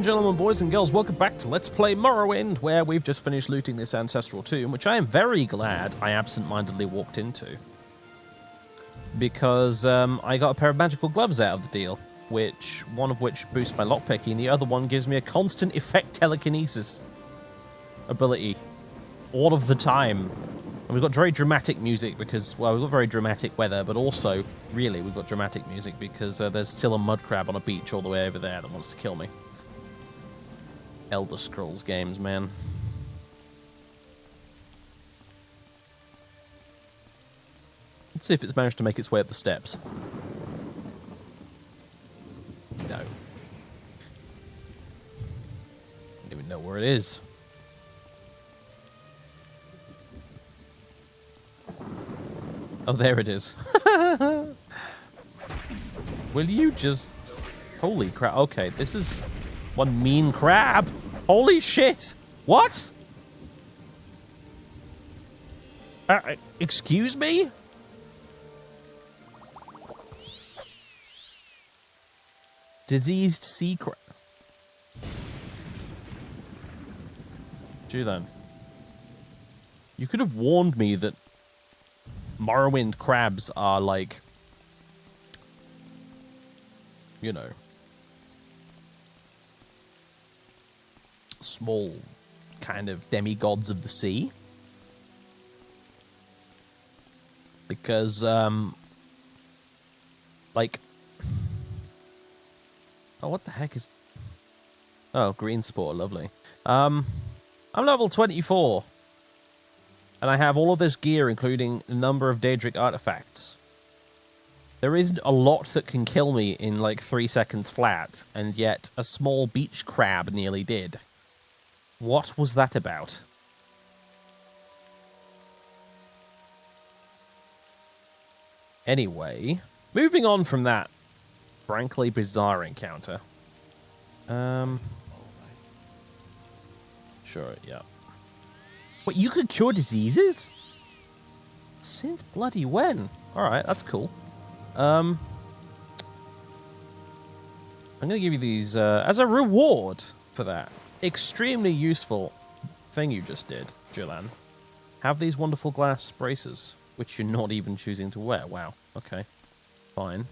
and gentlemen, boys and girls, welcome back to Let's Play Morrowind, where we've just finished looting this ancestral tomb, which I am very glad I absent-mindedly walked into. Because I got a pair of magical gloves out of the deal, one of which boosts my lockpicking, the other one gives me a constant effect telekinesis ability all of the time. And we've got very dramatic music because, well, we've got very dramatic weather, but also, really, we've got dramatic music because there's still a mud crab on a beach all the way over there that wants to kill me. Elder Scrolls games, man. Let's see if it's managed to make its way up the steps. No. I don't even know where it is. Oh, there it is. Will you just... Holy crap. Okay, this is one mean crab. Holy shit. What? Excuse me? Diseased sea crab. Julan, you could have warned me that Morrowind crabs are like, you know, small kind of demigods of the sea. Because, like, oh, what the heck is, oh, green spore, lovely. I'm level 24. And I have all of this gear, including a number of Daedric artifacts. There isn't a lot that can kill me in like 3 seconds flat, and yet a small beach crab nearly did. What was that about? Anyway, moving on from that frankly bizarre encounter. Sure, yeah. What, you could cure diseases? Since bloody when? Alright, that's cool. I'm gonna give you these as a reward for that extremely useful thing you just did, Julan. Have these wonderful glass braces, which you're not even choosing to wear. Wow, okay. Fine.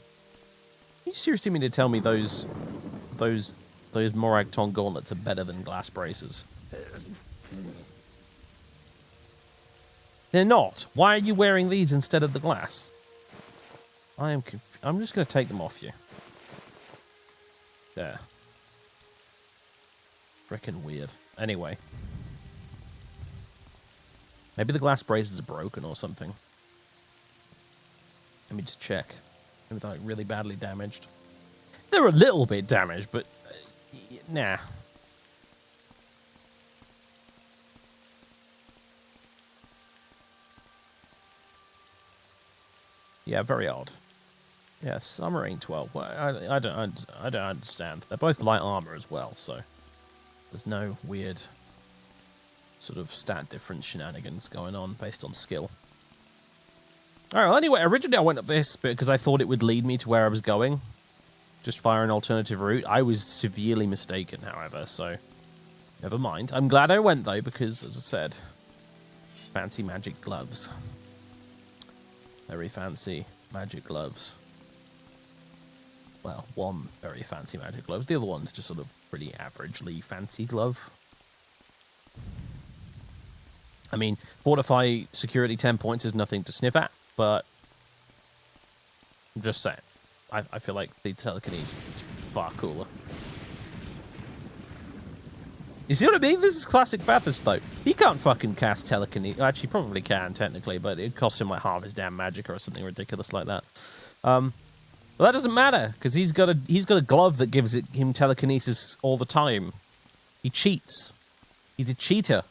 You seriously mean to tell me those Morag Tong gauntlets are better than glass braces? They're not. Why are you wearing these instead of the glass? I'm just going to take them off you. There. Frickin' weird. Anyway. Maybe the glass braces are broken or something. Let me just check. Maybe they're like really badly damaged. They're a little bit damaged, but nah. Yeah, very odd. Yeah, Submarine 12. Well, I don't understand. They're both light armor as well, so there's no weird sort of stat difference shenanigans going on based on skill. Alright, well, anyway, originally I went up this because I thought it would lead me to where I was going. Just fire an alternative route. I was severely mistaken, however, so never mind. I'm glad I went, though, because, as I said, fancy magic gloves. Very fancy magic gloves. Well, one very fancy magic glove. The other one's just sort of pretty averagely fancy glove. I mean, fortify security 10 points is nothing to sniff at, but I'm just saying. I feel like the telekinesis is far cooler. You see what I mean? This is classic Fathers, though. He can't fucking cast telekinesis. Actually, probably can, technically, but it costs him like half his damn magic or something ridiculous like that. Well, that doesn't matter, because he's got a glove that gives him telekinesis all the time. He cheats. He's a cheater.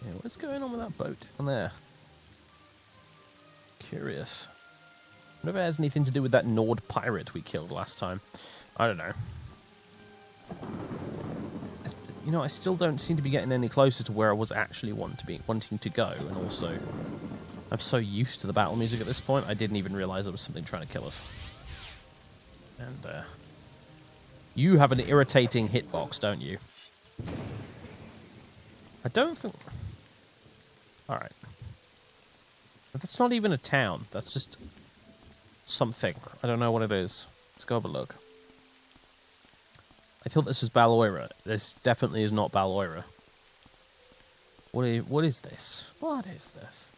Yeah, what's going on with that boat on there? Curious. I wonder if it has anything to do with that Nord pirate we killed last time. I don't know. you know, I still don't seem to be getting any closer to where I was actually wanting to go, and also, I'm so used to the battle music at this point, I didn't even realize there was something trying to kill us. And, you have an irritating hitbox, don't you? I don't think... Alright. That's not even a town. That's just something. I don't know what it is. Let's go have a look. I thought this was Oyra. This definitely is not Oyra. What is this? What is this?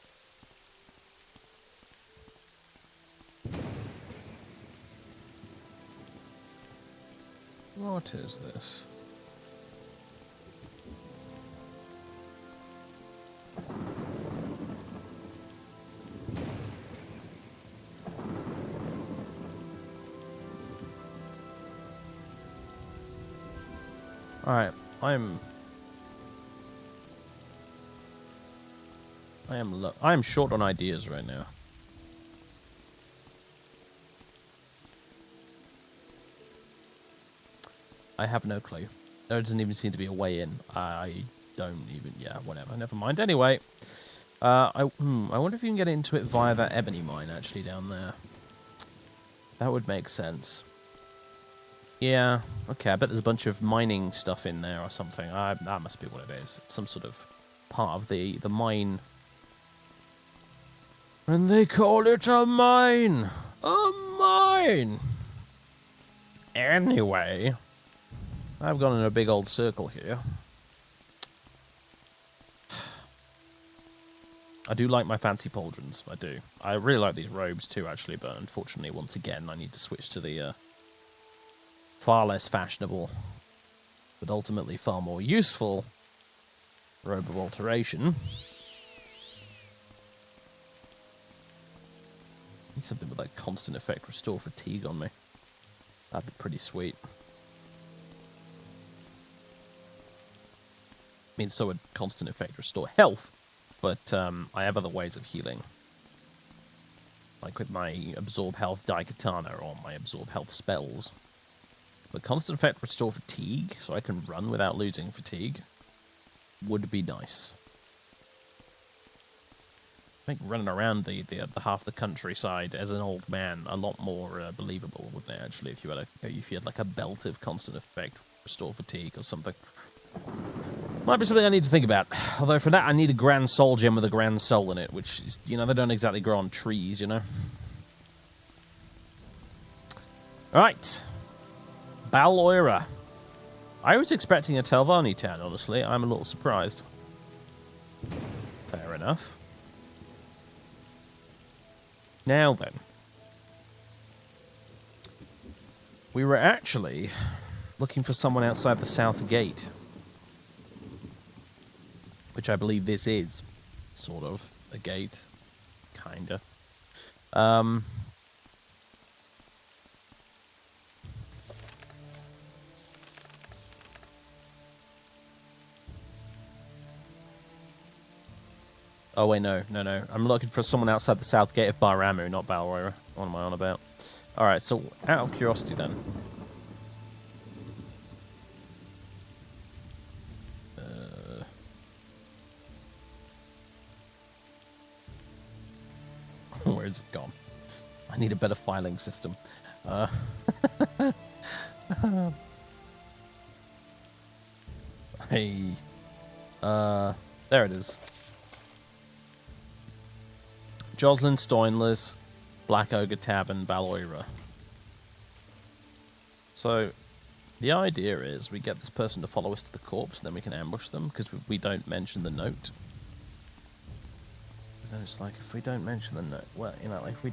What is this? Alright, I am short on ideas right now. I have no clue. There doesn't even seem to be a way in. I don't even... Yeah, whatever. Never mind. Anyway, I wonder if you can get into it via that ebony mine, actually, down there. That would make sense. Yeah, okay, I bet there's a bunch of mining stuff in there or something. That must be what it is. It's some sort of part of the mine. And they call it a mine! A mine! Anyway... I've gone in a big old circle here. I do like my fancy pauldrons, I do. I really like these robes too, actually, but unfortunately, once again, I need to switch to the far less fashionable, but ultimately far more useful robe of alteration. Need something with like constant effect restore fatigue on me. That'd be pretty sweet. I mean, so would constant effect restore health, but I have other ways of healing. Like with my absorb health Daikatana or my absorb health spells. But constant effect restore fatigue, so I can run without losing fatigue, would be nice. I think running around the half the countryside as an old man a lot more believable, wouldn't it? Actually, if you had like a belt of constant effect restore fatigue or something. Might be something I need to think about. Although for that, I need a Grand Soul gem with a Grand Soul in it, which is, you know, they don't exactly grow on trees, you know. All right, Oyra. I was expecting a Telvanni town, honestly. I'm a little surprised. Fair enough. Now then. We were actually looking for someone outside the South Gate. Which I believe this is. Sort of. A gate. Kinda. Oh, wait, no. I'm looking for someone outside the south gate of Baramu, not Oyra. What am I on about? Alright, so out of curiosity then. Where is it gone? I need a better filing system. Hey. There it is. Jocelyn Stoinless, Black Ogre Tavern, Oyra. So, the idea is we get this person to follow us to the corpse, and then we can ambush them, because we don't mention the note. And then it's like, if we don't mention the note, well, you know, if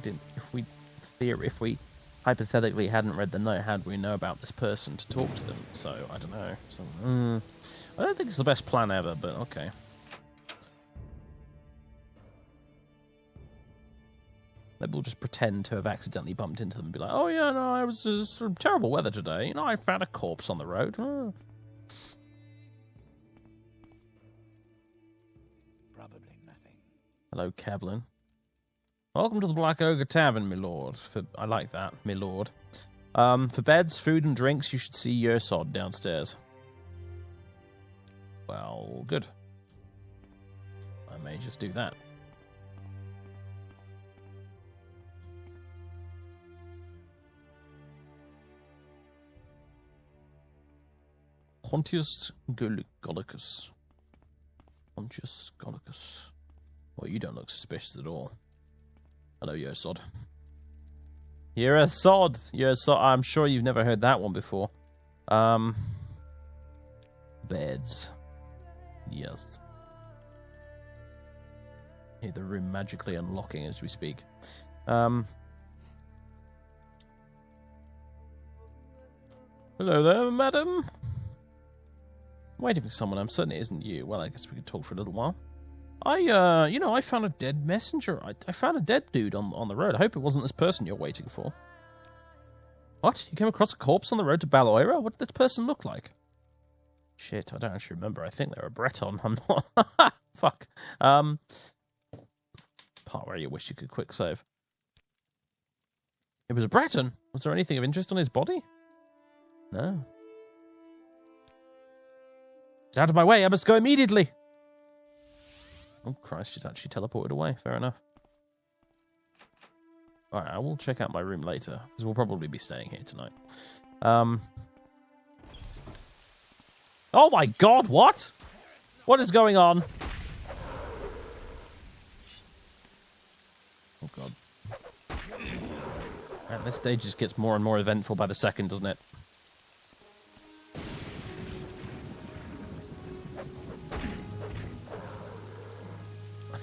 we hypothetically hadn't read the note, how do we know about this person to talk to them? So, I don't know. So, I don't think it's the best plan ever, but okay. Maybe we'll just pretend to have accidentally bumped into them and be like, oh yeah, no, I was just terrible weather today. You know, I found a corpse on the road. Oh. Probably nothing. Hello, Kevlin. Welcome to the Black Ogre Tavern, my lord. I like that, my lord. For beds, food, and drinks, you should see Yersod downstairs. Well, good. I may just do that. Pontius Golicus. Pontius Golicus. Well, you don't look suspicious at all. Hello, you're a sod. You're a sod. You're a sod. I'm sure you've never heard that one before. Beds. Yes. Hear the room magically unlocking as we speak. Hello there, madam. I'm waiting for someone. I'm certain it isn't you. Well, I guess we could talk for a little while. I found a dead messenger. I found a dead dude on the road. I hope it wasn't this person you're waiting for. What? You came across a corpse on the road to Oyra? What did this person look like? Shit, I don't actually remember. I think they were a Breton. I'm not... Fuck. Part where you wish you could quick save. It was a Breton? Was there anything of interest on his body? No. Get out of my way, I must go immediately! Oh, Christ, she's actually teleported away. Fair enough. Alright, I will check out my room later, because we'll probably be staying here tonight. Oh my god, what? What is going on? Oh god. Man, this day just gets more and more eventful by the second, doesn't it?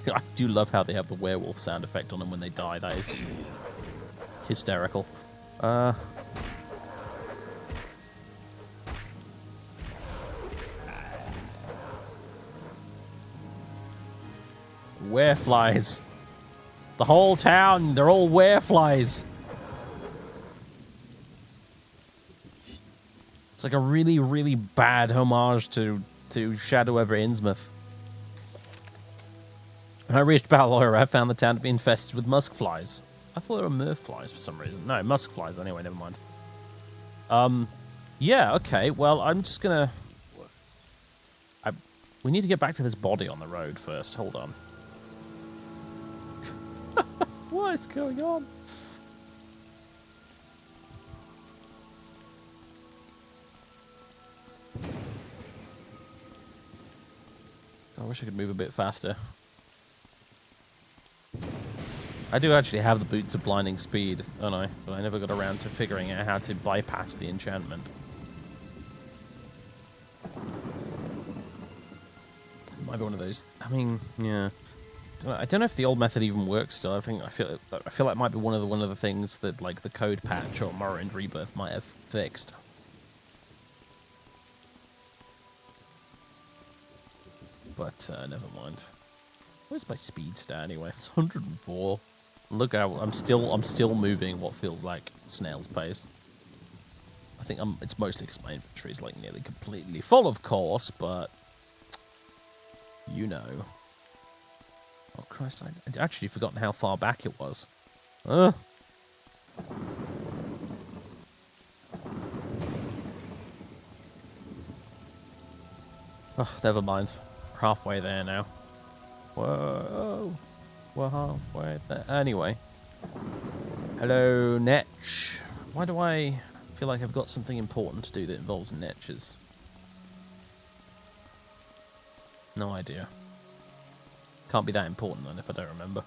I do love how they have the werewolf sound effect on them when they die. That is just hysterical. Wereflies. The whole town, they're all wereflies. It's like a really, really bad homage to Shadow over Innsmouth. When I reached Oyra, I found the town to be infested with musk flies. I thought they were mirth flies for some reason. No, musk flies anyway, never mind. Yeah, okay, well, I'm just gonna... We need to get back to this body on the road first. Hold on. What is going on? I wish I could move a bit faster. I do actually have the Boots of Blinding Speed, don't I? But I never got around to figuring out how to bypass the enchantment. It might be one of those... I mean, yeah... I don't know if the old method even works still. I feel like it might be one of the things that like the code patch or Morrowind Rebirth might have fixed. But never mind. Where's my speed stat anyway? It's 104. Look how I'm still moving what feels like snail's pace. I think it's mostly because my inventory is like nearly completely full, of course, but you know. Oh Christ! I'd actually forgotten how far back it was. Oh, never mind. We're halfway there now. Whoa, we're halfway there. Anyway, hello, Netch. Why do I feel like I've got something important to do that involves Netches? No idea. Can't be that important then if I don't remember.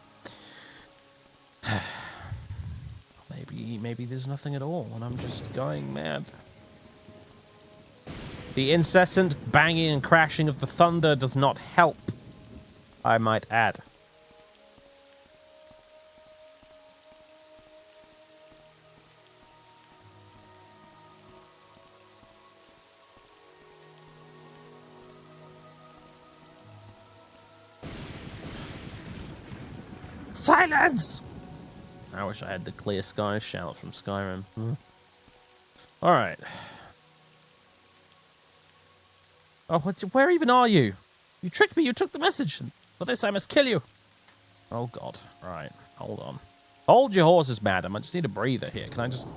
Maybe there's nothing at all and I'm just going mad. The incessant banging and crashing of the thunder does not help, I might add. Silence! I wish I had the clear skies shout from Skyrim. Alright. Oh, where even are you? You tricked me, you took the message. For this I must kill you. Oh god. Alright, hold on. Hold your horses, madam. I just need a breather here. Can I just,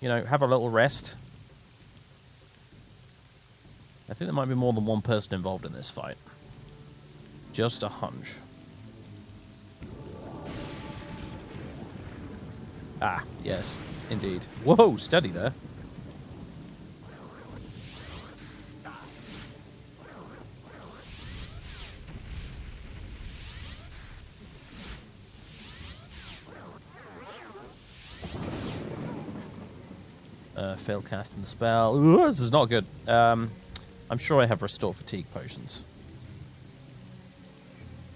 have a little rest? I think there might be more than one person involved in this fight. Just a hunch. Ah, yes, indeed. Whoa, steady there. Failed casting the spell. Ooh, this is not good. I'm sure I have restore fatigue potions.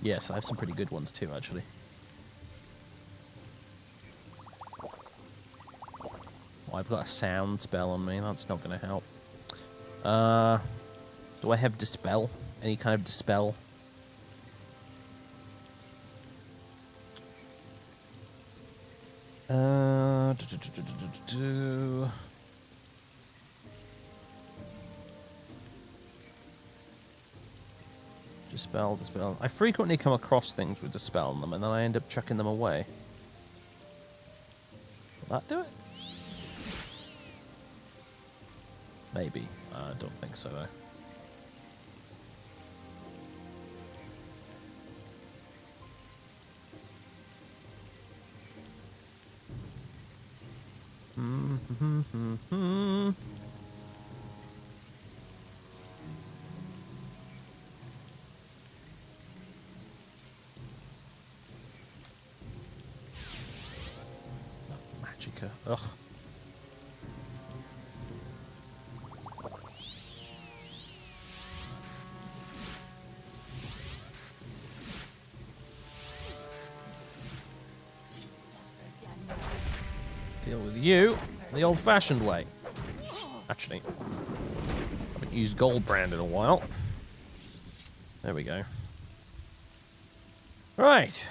Yes, I have some pretty good ones too, actually. Oh, I've got a sound spell on me. That's not going to help. Do I have dispel? Any kind of dispel? Dispel. I frequently come across things with dispel on them, and then I end up chucking them away. Will that do it? Maybe. I don't think so, though. Magicka. Ugh. Deal with you the old-fashioned way. Actually, I haven't used gold brand in a while. There we go. Right.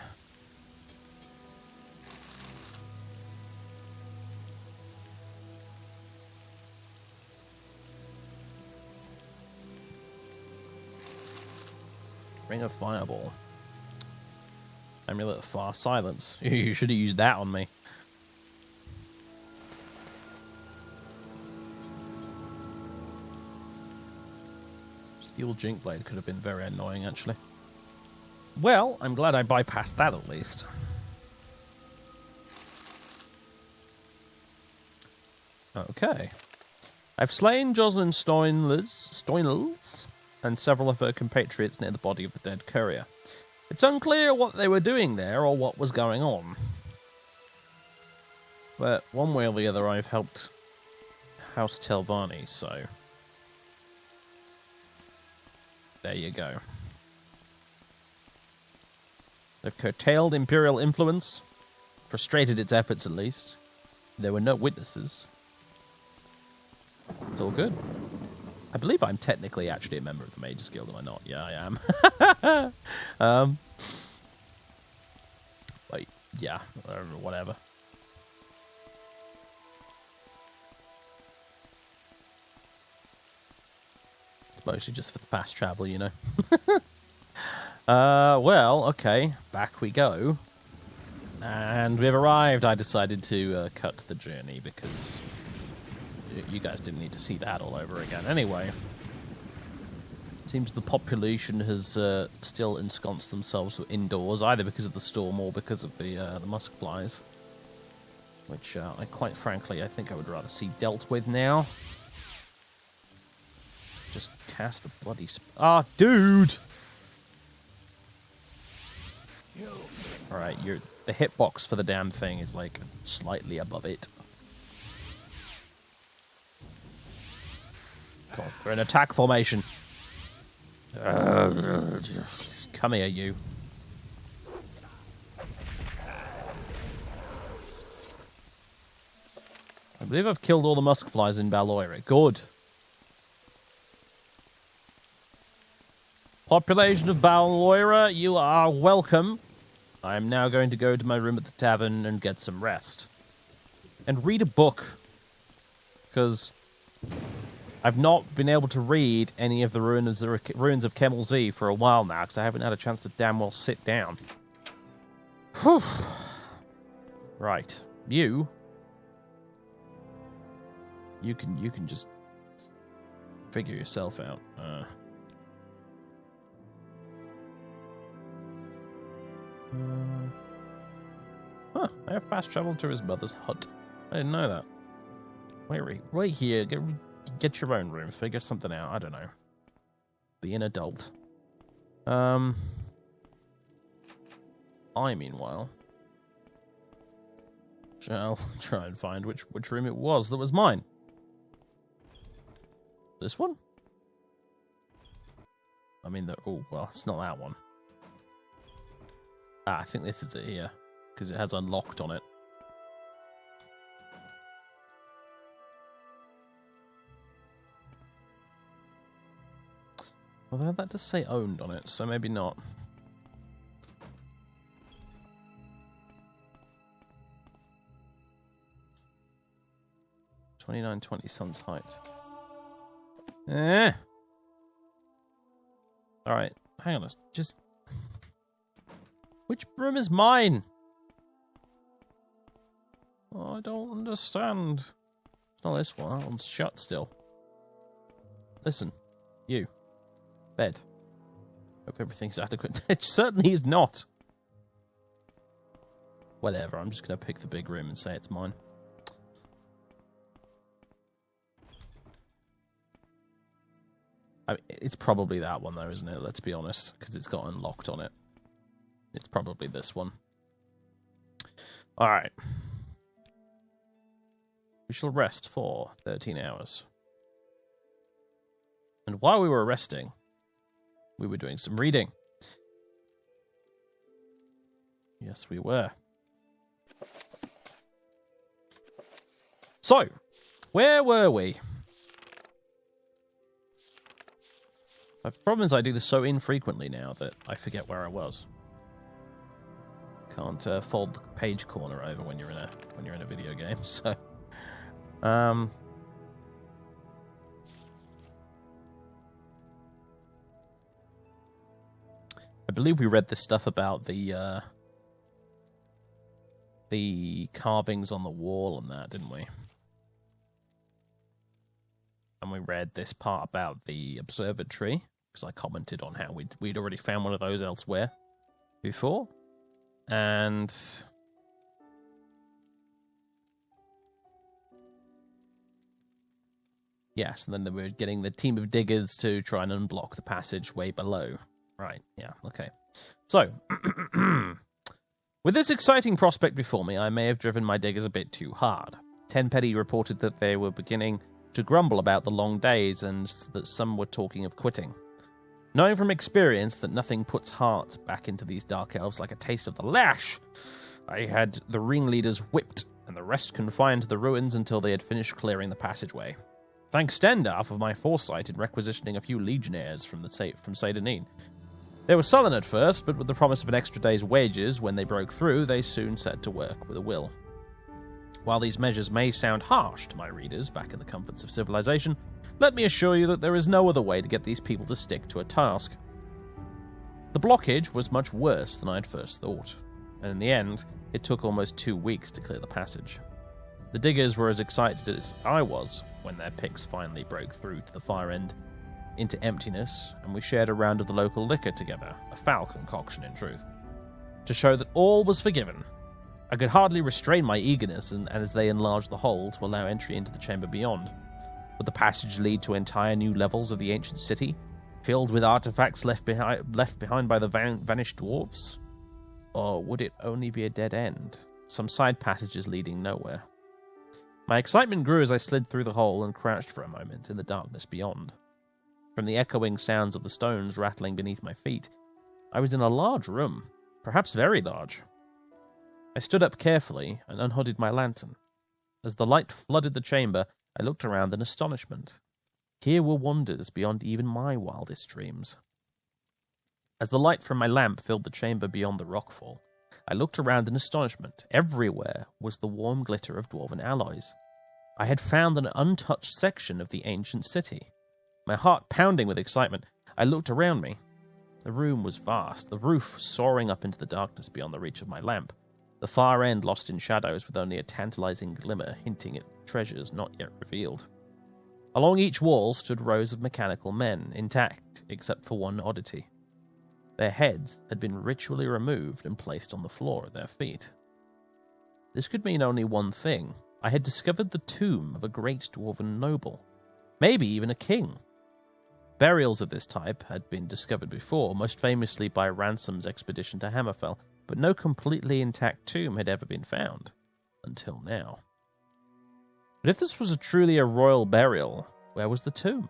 Ring of Fireball. Amulet of Far Silence. You should have used that on me. Steel Jink Blade could have been very annoying, actually. Well, I'm glad I bypassed that at least. Okay. I've slain Jocelyn Stoynels and several of her compatriots near the body of the dead courier. It's unclear what they were doing there or what was going on. But one way or the other, I've helped House Telvanni, so... there you go. They've curtailed Imperial influence, frustrated its efforts at least. There were no witnesses. It's all good. I believe I'm technically actually a member of the Mages Guild, am I not? Yeah, I am. Like, yeah, whatever. It's mostly just for the fast travel, you know. Well, okay, back we go. And we've arrived. I decided to cut the journey because you guys didn't need to see that all over again. Anyway, seems the population has still ensconced themselves indoors, either because of the storm or because of the musk flies, which I quite frankly I think I would rather see dealt with now. Just cast a bloody dude! Alright, the hitbox for the damn thing is like slightly above it. God, we're in attack formation. Come here, you. I believe I've killed all the musk flies in Oyra. Good. Population of Oyra, you are welcome. I am now going to go to my room at the tavern and get some rest. And read a book. Because I've not been able to read any of the ruins of Kemel Z for a while now, because I haven't had a chance to damn well sit down. Whew. Right. You can just Figure yourself out. Huh, I have fast travel to his mother's hut. I didn't know that. Wait here. Get your own room. Figure something out. I don't know. Be an adult. I, meanwhile, shall try and find which room it was that was mine. This one? I mean, oh, well, it's not that one. I think this is it here, because it has unlocked on it. Although that does say owned on it, so maybe not. $29.20 Sun's Height. Alright, hang on. Just... Which room is mine? Oh, I don't understand. It's not this one. That one's shut still. Listen. You. Bed. Hope everything's adequate. It certainly is not. Whatever, I'm just going to pick the big room and say it's mine. I mean, it's probably that one though, isn't it? Let's be honest, because it's got unlocked on it. It's probably this one. Alright. We shall rest for 13 hours. And while we were resting, we were doing some reading. Yes, we were. So, where were we? The problem is I do this so infrequently now that I forget where I was. Can't fold the page corner over when you're in a video game. So, I believe we read this stuff about the carvings on the wall and that, didn't we? And we read this part about the observatory, because I commented on how we'd already found one of those elsewhere before. And yes, and then they were getting the team of diggers to try and unblock the passage way below. Right, yeah, okay. So, with this exciting prospect before me, I may have driven my diggers a bit too hard. Tenpenny reported that they were beginning to grumble about the long days and that some were talking of quitting. Knowing from experience that nothing puts heart back into these dark elves like a taste of the lash, I had the ringleaders whipped and the rest confined to the ruins until they had finished clearing the passageway. Thanks Stendar for my foresight in requisitioning a few legionnaires from Seydanin. They were sullen at first, but with the promise of an extra day's wages when they broke through, they soon set to work with a will. While these measures may sound harsh to my readers back in the comforts of civilization, let me assure you that there is no other way to get these people to stick to a task. The blockage was much worse than I had first thought, and in the end, it took almost 2 weeks to clear the passage. The diggers were as excited as I was when their picks finally broke through to the far end into emptiness, and we shared a round of the local liquor together, a foul concoction in truth, to show that all was forgiven. I could hardly restrain my eagerness and as they enlarged the hole to allow entry into the chamber beyond. Would the passage lead to entire new levels of the ancient city, filled with artifacts left behind by the vanished dwarves? Or would it only be a dead end, some side passages leading nowhere? My excitement grew as I slid through the hole and crouched for a moment in the darkness beyond. From the echoing sounds of the stones rattling beneath my feet, I was in a large room, perhaps very large. I stood up carefully and unhooded my lantern. As the light flooded the chamber, I looked around in astonishment. Here were wonders beyond even my wildest dreams. As the light from my lamp filled the chamber beyond the rockfall, I looked around in astonishment. Everywhere was the warm glitter of dwarven alloys. I had found an untouched section of the ancient city. My heart pounding with excitement, I looked around me. The room was vast, the roof soaring up into the darkness beyond the reach of my lamp, the far end lost in shadows with only a tantalizing glimmer hinting at treasures not yet revealed. Along each wall stood rows of mechanical men, intact except for one oddity. Their heads had been ritually removed and placed on the floor at their feet. This could mean only one thing. I had discovered the tomb of a great dwarven noble, maybe even a king. Burials of this type had been discovered before, most famously by Ransom's expedition to Hammerfell, but no completely intact tomb had ever been found, until now. But if this was truly a royal burial, where was the tomb?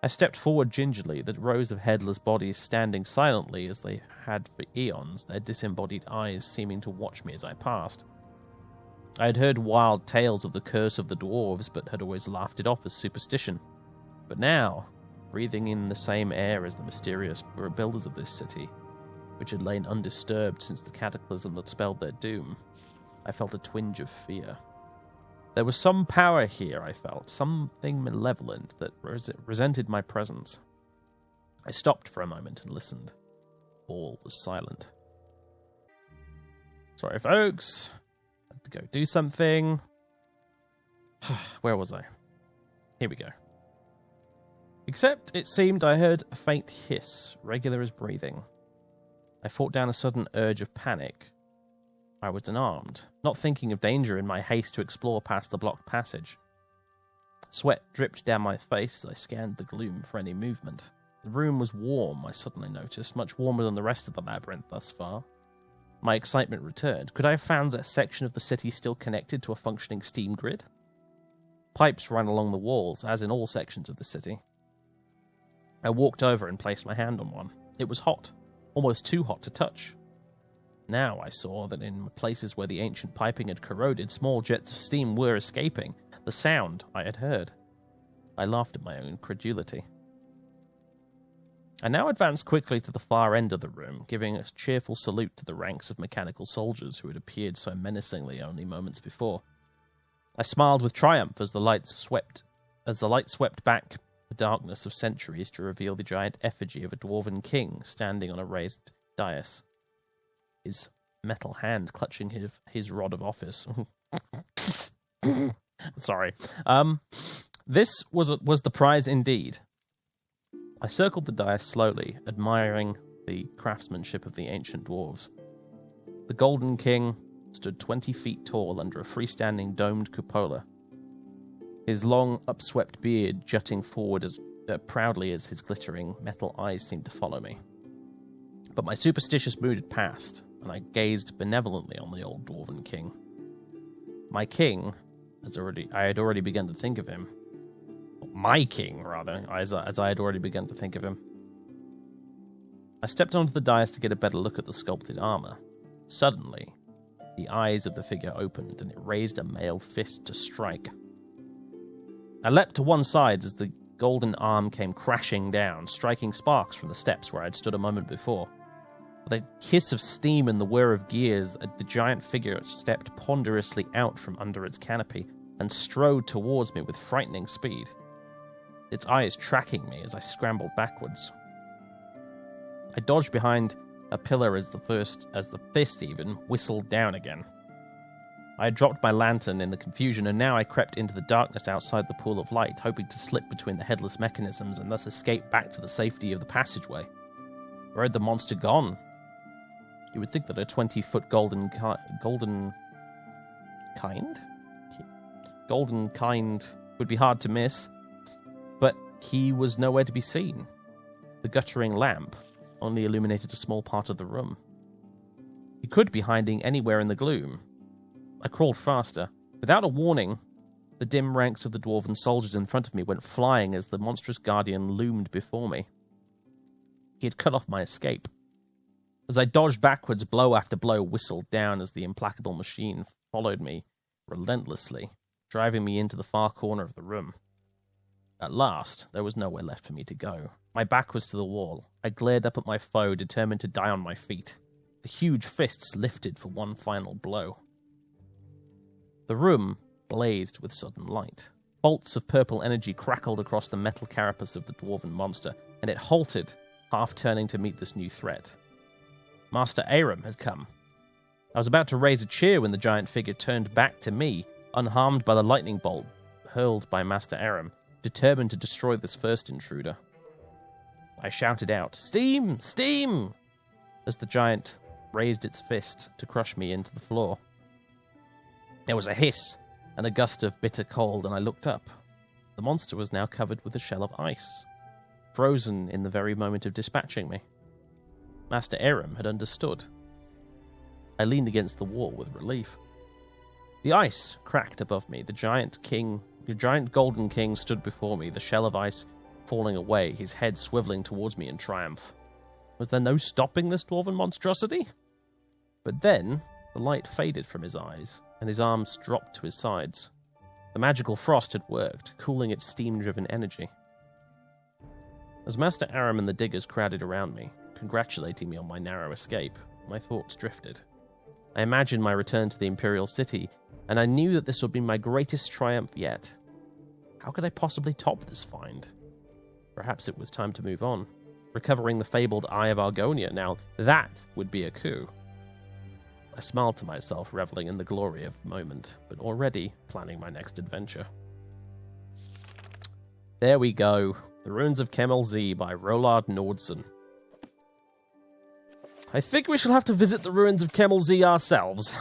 I stepped forward gingerly, the rows of headless bodies standing silently as they had for eons, their disembodied eyes seeming to watch me as I passed. I had heard wild tales of the curse of the dwarves, but had always laughed it off as superstition. But now, breathing in the same air as the mysterious rebuilders of this city, which had lain undisturbed since the cataclysm that spelled their doom, I felt a twinge of fear. There was some power here, I felt, something malevolent that resented my presence. I stopped for a moment and listened. All was silent. Sorry, folks. I had to go do something. Where was I? Here we go. Except it seemed I heard a faint hiss, regular as breathing. I fought down a sudden urge of panic. I was unarmed, not thinking of danger in my haste to explore past the blocked passage. Sweat dripped down my face as I scanned the gloom for any movement. The room was warm, I suddenly noticed, much warmer than the rest of the labyrinth thus far. My excitement returned. Could I have found a section of the city still connected to a functioning steam grid? Pipes ran along the walls, as in all sections of the city. I walked over and placed my hand on one. It was hot, almost too hot to touch. Now I saw that in places where the ancient piping had corroded, small jets of steam were escaping, the sound I had heard. I laughed at my own incredulity. I now advanced quickly to the far end of the room, giving a cheerful salute to the ranks of mechanical soldiers who had appeared so menacingly only moments before. I smiled with triumph as the light swept back the darkness of centuries to reveal the giant effigy of a dwarven king standing on a raised dais, his metal hand clutching his rod of office. Sorry. This was the prize indeed. I circled the dais slowly, admiring the craftsmanship of the ancient dwarves. The Golden King stood 20 feet tall under a freestanding domed cupola, his long, upswept beard jutting forward as proudly as his glittering metal eyes seemed to follow me. But my superstitious mood had passed, and I gazed benevolently on the old dwarven king. My king, I had already begun to think of him. My king, rather, as I had already begun to think of him. I stepped onto the dais to get a better look at the sculpted armor. Suddenly, the eyes of the figure opened, and it raised a mailed fist to strike. I leapt to one side as the golden arm came crashing down, striking sparks from the steps where I had stood a moment before. With a hiss of steam and the whir of gears, the giant figure stepped ponderously out from under its canopy and strode towards me with frightening speed, its eyes tracking me as I scrambled backwards. I dodged behind a pillar as the fist even whistled down again. I had dropped my lantern in the confusion, and now I crept into the darkness outside the pool of light, hoping to slip between the headless mechanisms and thus escape back to the safety of the passageway. Where had the monster gone? You would think that a 20-foot golden kind would be hard to miss, but he was nowhere to be seen. The guttering lamp only illuminated a small part of the room. He could be hiding anywhere in the gloom. I crawled faster. Without a warning, the dim ranks of the dwarven soldiers in front of me went flying as the monstrous guardian loomed before me. He had cut off my escape. As I dodged backwards, blow after blow whistled down as the implacable machine followed me relentlessly, driving me into the far corner of the room. At last, there was nowhere left for me to go. My back was to the wall. I glared up at my foe, determined to die on my feet. The huge fists lifted for one final blow. The room blazed with sudden light. Bolts of purple energy crackled across the metal carapace of the dwarven monster, and it halted, half turning to meet this new threat. Master Aram had come. I was about to raise a cheer when the giant figure turned back to me, unharmed by the lightning bolt hurled by Master Aram, determined to destroy this first intruder. I shouted out, "Steam! Steam!" as the giant raised its fist to crush me into the floor. There was a hiss and a gust of bitter cold, and I looked up. The monster was now covered with a shell of ice, frozen in the very moment of dispatching me. Master Aram had understood. I leaned against the wall with relief. The ice cracked above me. The giant golden king stood before me, the shell of ice falling away, his head swiveling towards me in triumph. Was there no stopping this dwarven monstrosity? But then the light faded from his eyes, and his arms dropped to his sides. The magical frost had worked, cooling its steam-driven energy. As Master Aram and the diggers crowded around me, congratulating me on my narrow escape, my thoughts drifted. I imagined my return to the Imperial City, and I knew that this would be my greatest triumph yet. How could I possibly top this find? Perhaps it was time to move on. Recovering the fabled Eye of Argonia, now that would be a coup. I smiled to myself, reveling in the glory of the moment, but already planning my next adventure. There we go. The Ruins of Kemel Z by Roland Nordson. I think we shall have to visit the Ruins of Kemel Z ourselves.